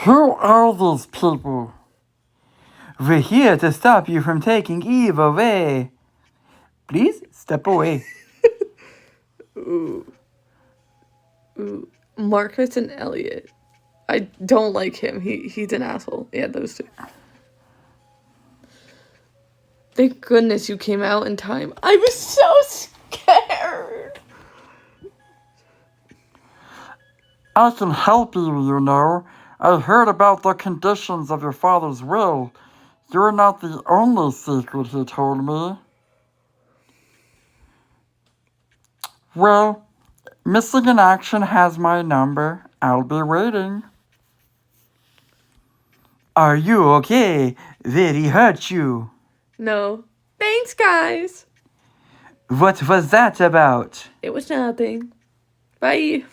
Who are these people? We're here to stop you from taking Eve away. Please step away. Ooh. Marcus and Elliot. I don't like him. He's an asshole. Yeah, those two. Thank goodness you came out in time. I was so scared. I can help you, you know. I heard about the conditions of your father's will. You're not the only secret he told me. Well, Missing in Action has my number. I'll be waiting. Are you okay? Did he hurt you? No. Thanks, guys. What was that about? It was nothing. Bye.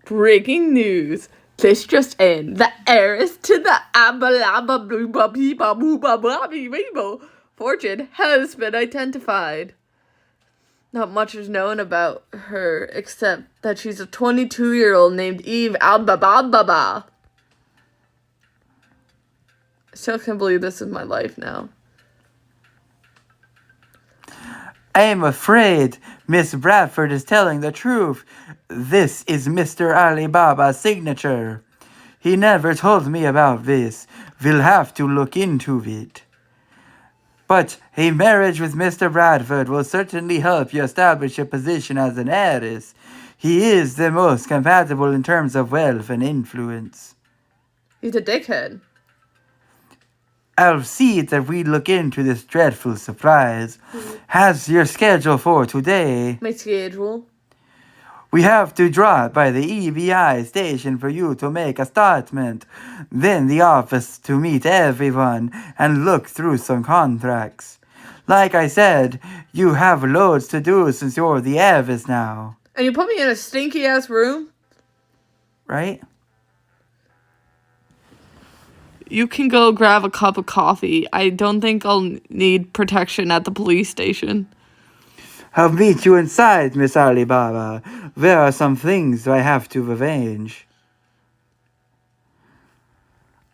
Breaking news. This just in. The heiress to the fortune has been identified. Not much is known about her except that she's a 22-year-old named Eve Albababa. I still can't believe this is my life now. I'm afraid Miss Bradford is telling the truth. This is Mr. Alibaba's signature. He never told me about this. We'll have to look into it. But a marriage with Mr. Bradford will certainly help you establish a position as an heiress. He is the most compatible in terms of wealth and influence. He's a dickhead. I'll see that we look into this dreadful surprise. How's your schedule for today? My schedule? We have to drop by the EBI station for you to make a statement, then the office to meet everyone and look through some contracts. Like I said, you have loads to do since you're the heiress now. And you put me in a stinky-ass room? Right? You can go grab a cup of coffee. I don't think I'll need protection at the police station. I'll meet you inside, Miss Alibaba. There are some things I have to arrange.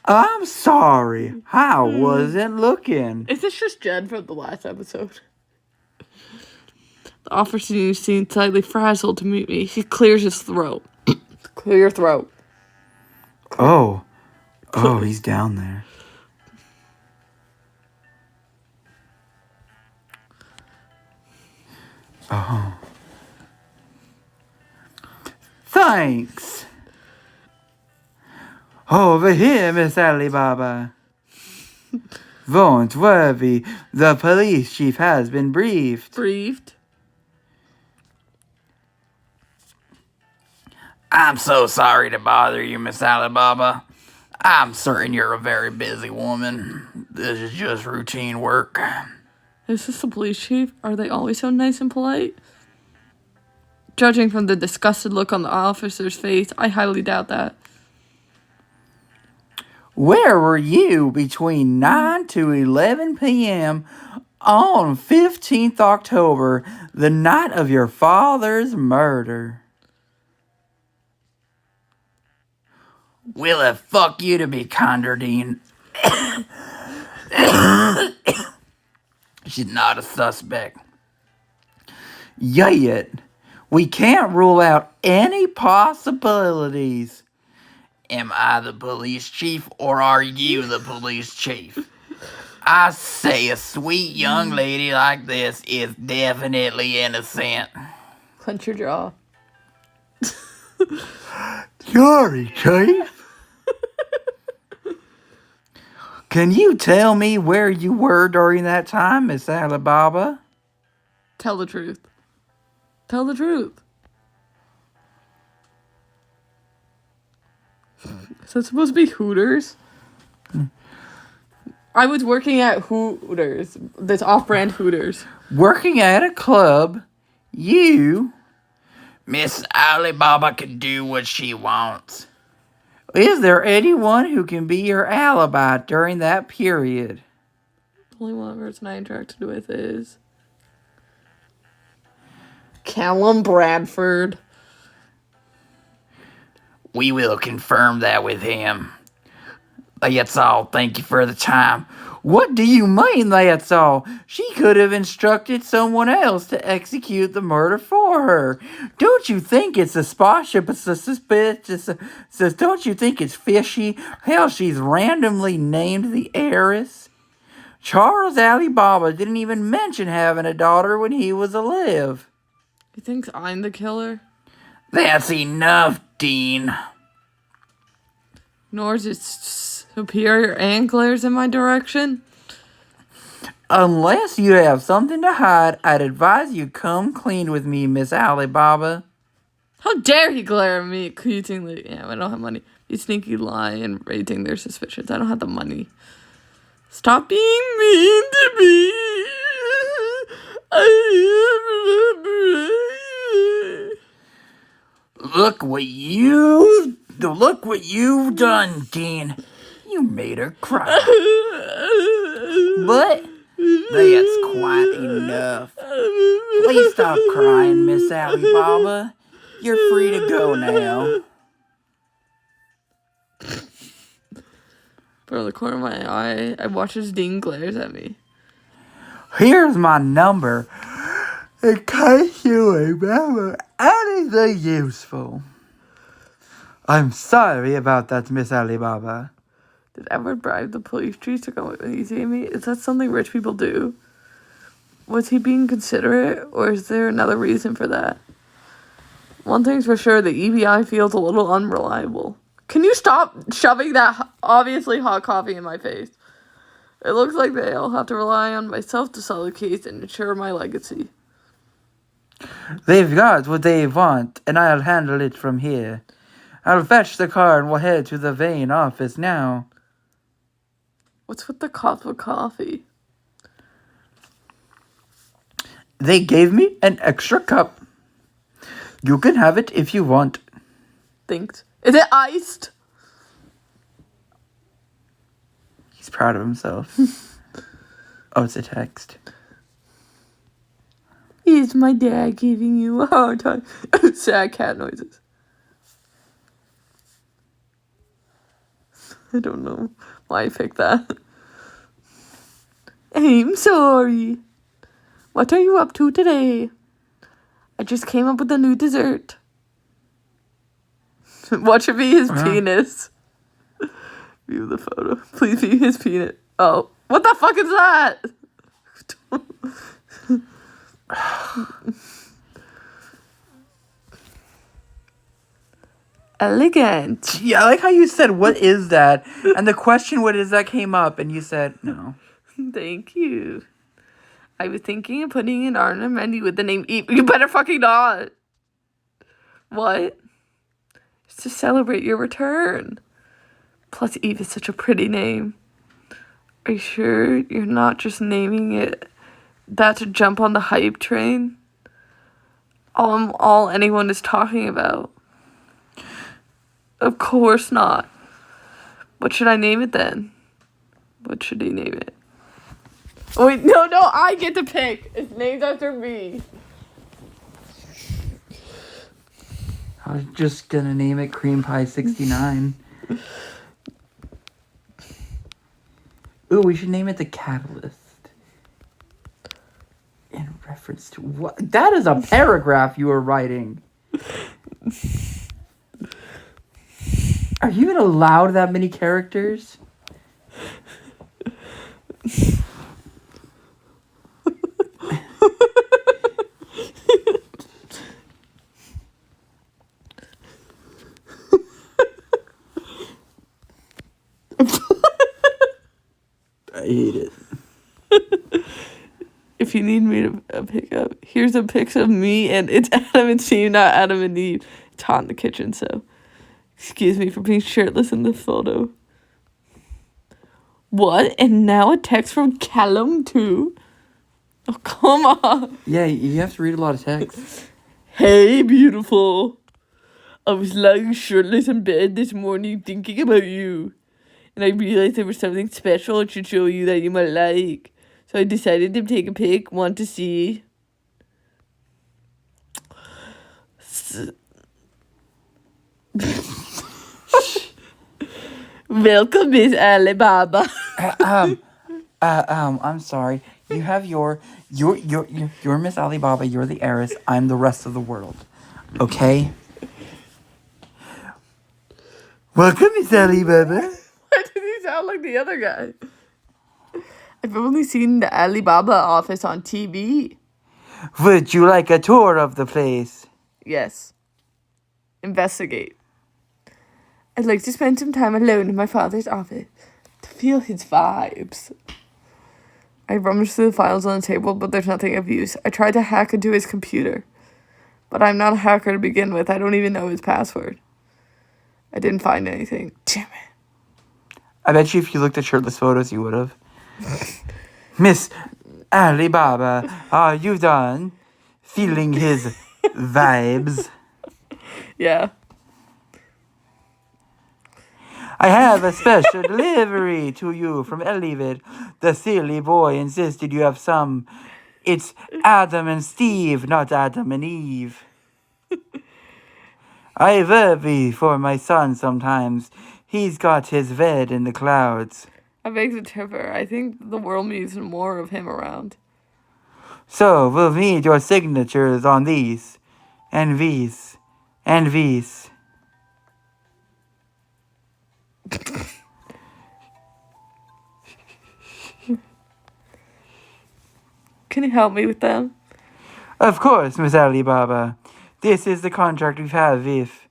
I'm sorry. I wasn't looking. Is this just Jen from the last episode? The officer seemed slightly frazzled to meet me. He clears his throat. Clear your throat. Oh, he's down there. Oh. Thanks. Over here, Miss Alibaba. Don't worry, the police chief has been briefed. Briefed? I'm so sorry to bother you, Miss Alibaba. I'm certain you're a very busy woman. This is just routine work. Is this the police chief? Are they always so nice and polite? Judging from the disgusted look on the officer's face, I highly doubt that. Where were you between 9 to 11 p.m. on 15th October, the night of your father's murder? Will it fuck you to be kinder, Dean? She's not a suspect. Yet, we can't rule out any possibilities. Am I the police chief or are you the police chief? I say a sweet young lady like this is definitely innocent. Clench your jaw. Sorry, Chief. Can you tell me where you were during that time, Miss Alibaba? Tell the truth. Tell the truth. Is that supposed to be Hooters? I was working at Hooters. This off-brand Hooters. Working at a club, you... Miss Alibaba can do what she wants. Is there anyone who can be your alibi during that period? The only one person I interacted with is Callum Bradford. We will confirm that with him. That's all. Thank you for the time. What do you mean, that's all? She could have instructed someone else to execute the murder for her. Don't you think it's suspicious? Don't you think it's fishy? Hell, she's randomly named the heiress. Charles Alibaba didn't even mention having a daughter when he was alive. You think I'm the killer? That's enough, Dean. Ignores its superior and glares in my direction. Unless you have something to hide, I'd advise you come clean with me, Miss Alibaba. How dare he glare at me accusingly? Yeah, I don't have money. You sneaky lie and raising their suspicions. I don't have the money. Stop being mean to me. Look what you've done, Dean. You made her cry. But that's quite enough. Please stop crying, Miss Alibaba. You're free to go now. From the corner of my eye, I watch as Dean glares at me. Here's my number, in case you remember anything useful. I'm sorry about that, Miss Alibaba. Did Edward bribe the police chief to come with me to see me? Is that something rich people do? Was he being considerate, or is there another reason for that? One thing's for sure, the EBI feels a little unreliable. Can you stop shoving that obviously hot coffee in my face? It looks like they'll have to rely on myself to sell the case and ensure my legacy. They've got what they want, and I'll handle it from here. I'll fetch the car and we'll head to the Vane office now. What's with the cup of coffee? They gave me an extra cup. You can have it if you want. Thanks. Is it iced? He's proud of himself. Oh, it's a text. Is my dad giving you a hard time? Sad cat noises. I don't know why I picked that. I'm sorry. What are you up to today? I just came up with a new dessert. What should be his penis? View the photo. Please view his penis. Oh, what the fuck is that? Elegant. Yeah, I like how you said, what is that? And the question, what is that, came up, and you said, no. Thank you. I was thinking of putting it on a menu with the name Eve. You better fucking not. What? It's to celebrate your return. Plus, Eve is such a pretty name. Are you sure you're not just naming it that to jump on the hype train? All anyone is talking about. Of course not. What should I name it then? What should he name it? Oh, wait, no, I get to pick. It's named after me. I was just gonna name it Cream Pie 69. Ooh, we should name it The Catalyst. In reference to what? That is a paragraph you were writing. Are you even allowed that many characters? I hate it. If you need me to pick up, here's a pic of me, and it's Adam and Steve, not Adam and Eve. It's hot in the kitchen, so excuse me for being shirtless in the photo. What? And now a text from Callum too? Oh, come on. Yeah, you have to read a lot of text. Hey, beautiful. I was lying shirtless in bed this morning thinking about you. And I realized there was something special I should show you that you might like. So I decided to take a pic. Want to see? Welcome, Miss Alibaba. I'm sorry. You have you're Miss Alibaba. You're the heiress. I'm the rest of the world. Okay. Welcome, Miss Alibaba. Why did he sound like the other guy? I've only seen the Alibaba office on TV. Would you like a tour of the place? Yes. Investigate. I'd like to spend some time alone in my father's office to feel his vibes. I rummaged through the files on the table, but there's nothing of use. I tried to hack into his computer, but I'm not a hacker to begin with. I don't even know his password. I didn't find anything. Damn it. I bet you if you looked at shirtless photos, you would have. Miss Alibaba, are you done feeling his vibes? Yeah. I have a special delivery to you from Elivid. The silly boy insisted you have some. It's Adam and Steve, not Adam and Eve. I worry for my son sometimes. He's got his head in the clouds. I beg to differ. I think the world needs more of him around. So we'll need your signatures on these, and these, and these. Can you help me with them? Of course, Miss Alibaba. This is the contract we've had with.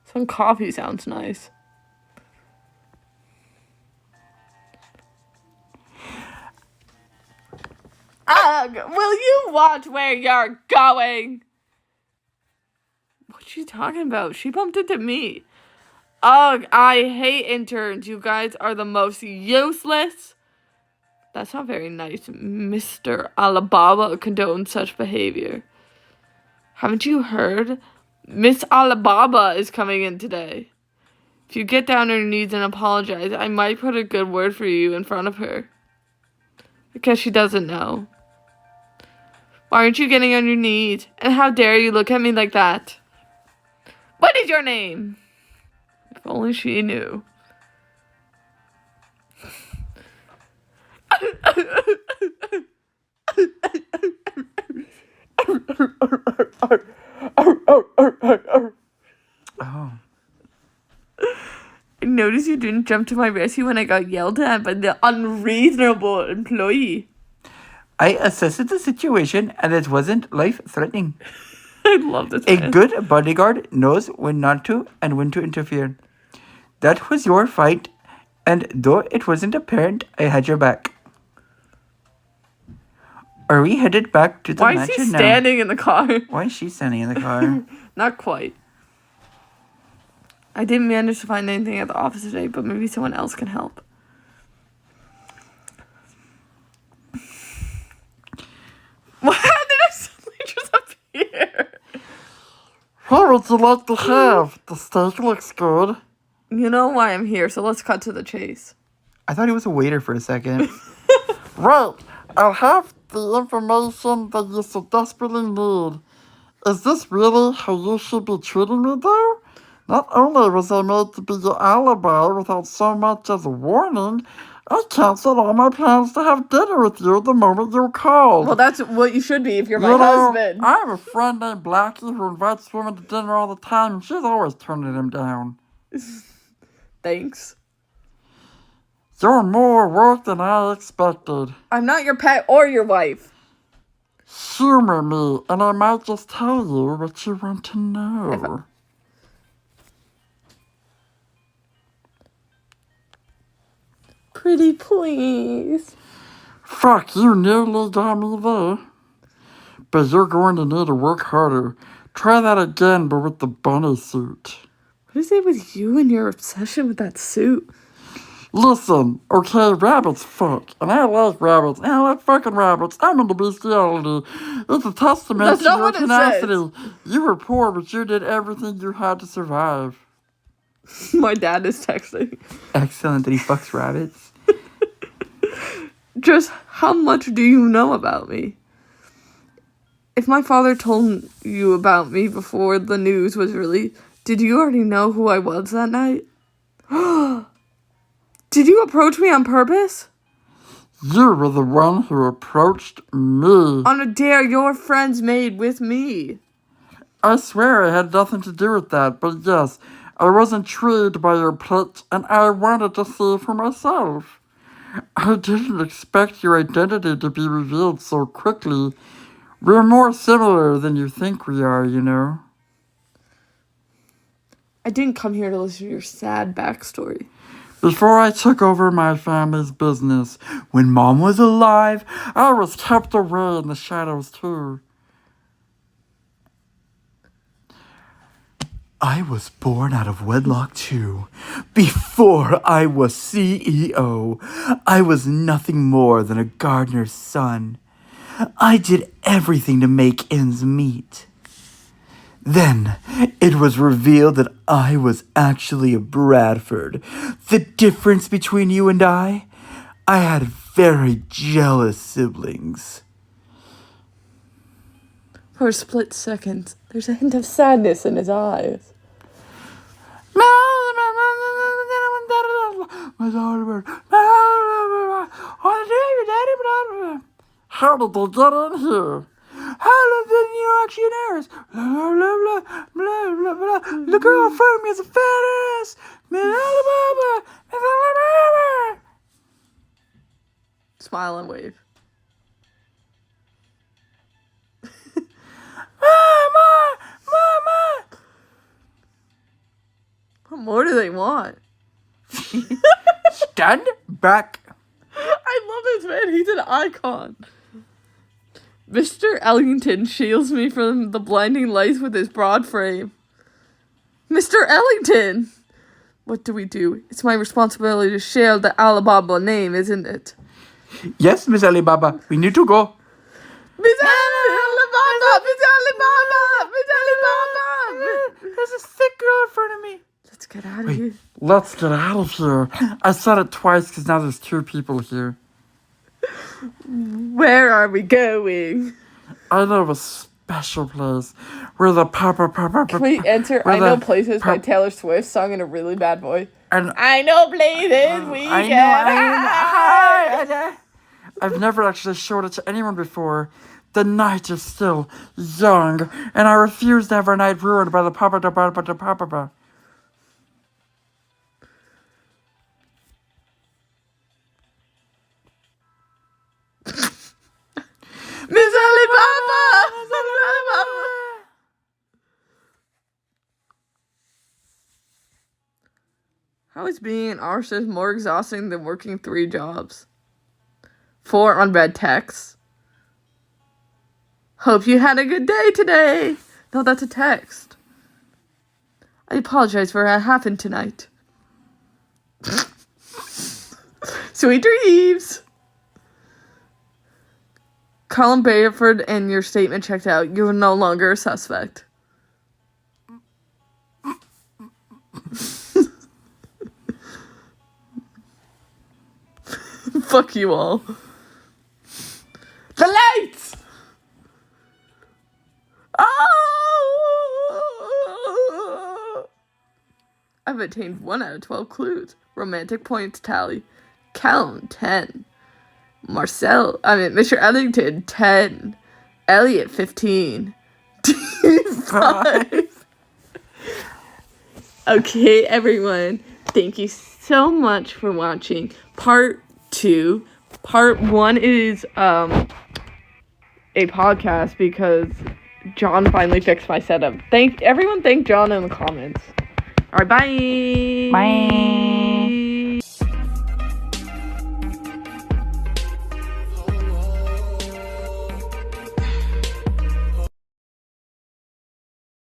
Some coffee sounds nice. Ugh, will you watch where you're going? What's she talking about? She bumped into me. Ugh, I hate interns. You guys are the most useless. That's not very nice. Mr. Alibaba condones such behavior. Haven't you heard? Miss Alibaba is coming in today. If you get down on your knees and apologize, I might put a good word for you in front of her. Because she doesn't know. Why aren't you getting on your knees? And how dare you look at me like that? What is your name? If only she knew. Oh. I noticed you didn't jump to my rescue when I got yelled at by the unreasonable employee. I assessed the situation and it wasn't life-threatening. I love this A man. good bodyguard knows when not to and when to interfere. That was your fight, and though it wasn't apparent, I had your back. Are we headed back to the Why is mansion he now? standing in the car? Why is she standing in the car? Not quite. I didn't manage to find anything at the office today, but maybe someone else can help. How did I suddenly just appear? What would you like to have? The steak looks good. You know why I'm here, so let's cut to the chase. I thought he was a waiter for a second. Right, I'll have the information that you so desperately need. Is this really how you should be treating me, though? Not only was I made to be your alibi without so much as a warning, I canceled all my plans to have dinner with you the moment you called. Well, that's what you should be if you're my You know, husband. I have a friend named Blackie who invites women to dinner all the time, and she's always turning him down. Thanks. You're more work than I expected. I'm not your pet or your wife. Humor me, and I might just tell you what you want to know. Pretty please. Fuck, you nearly got me there. But you're going to need to work harder. Try that again, but with the bunny suit. What is it with you and your obsession with that suit? Listen, okay, rabbits fuck. And I like rabbits. And I like fucking rabbits. I'm into bestiality. It's a testament That's to not your what it tenacity. You were poor, but you did everything you had to survive. My dad is texting. Excellent that he fucks rabbits. Just how much do you know about me? If my father told you about me before the news was released, did you already know who I was that night? Did you approach me on purpose? You were the one who approached me. On a dare your friends made with me. I swear I had nothing to do with that, but yes, I was intrigued by your plot, and I wanted to see for myself. I didn't expect your identity to be revealed so quickly. We're more similar than you think we are, you know. I didn't come here to listen to your sad backstory. Before I took over my family's business, when Mom was alive, I was kept away in the shadows too. I was born out of wedlock too. Before I was CEO, I was nothing more than a gardener's son. I did everything to make ends meet. Then it was revealed that I was actually a Bradford. The difference between you and I had very jealous siblings. For a split second, there's a hint of sadness in his eyes. How did they get in here? How did the New York Heiress? Blah, blah, blah, blah, blah, blah, blah. The girl from me is a fat ass. Miss Alabama. Miss Alabama. Smile and wave. Mama! Mama! What more do they want? Stand back. I love this man. He's an icon. Mr. Ellington shields me from the blinding lights with his broad frame. Mr. Ellington! What do we do? It's my responsibility to shield the Alibaba name, isn't it? Yes, Miss Alibaba. We need to go. Miss Alibaba! Miss Alibaba! Miss Alibaba! There's a sick girl in front of me. Let's get out of here. Let's get out of here. I said it twice because now there's two people here. Where are we going? I know a special place where the papa. Can we enter I Know Places by Taylor Swift, sung in a really bad voice? And I know places we can hide. I've never actually showed it to anyone before. The night is still young, and I refuse to have our night ruined by the papa. Miss Alibaba! Miss Alibaba! How is being an arsonist more exhausting than working 3 jobs? 4 unread texts. Hope you had a good day today. No, that's a text. I apologize for what happened tonight. Sweet dreams. Colin Bayford, and your statement checked out. You are no longer a suspect. Fuck you all. The lights! Oh! I've attained 1 out of 12 clues. Romantic points tally. Callum, 10. Mr. Ellington, 10. Elliot, 15. 5. Okay, everyone. Thank you so much for watching part 2. Part 1 is a podcast because John finally fixed my setup. Thank John in the comments. All right, bye. Bye.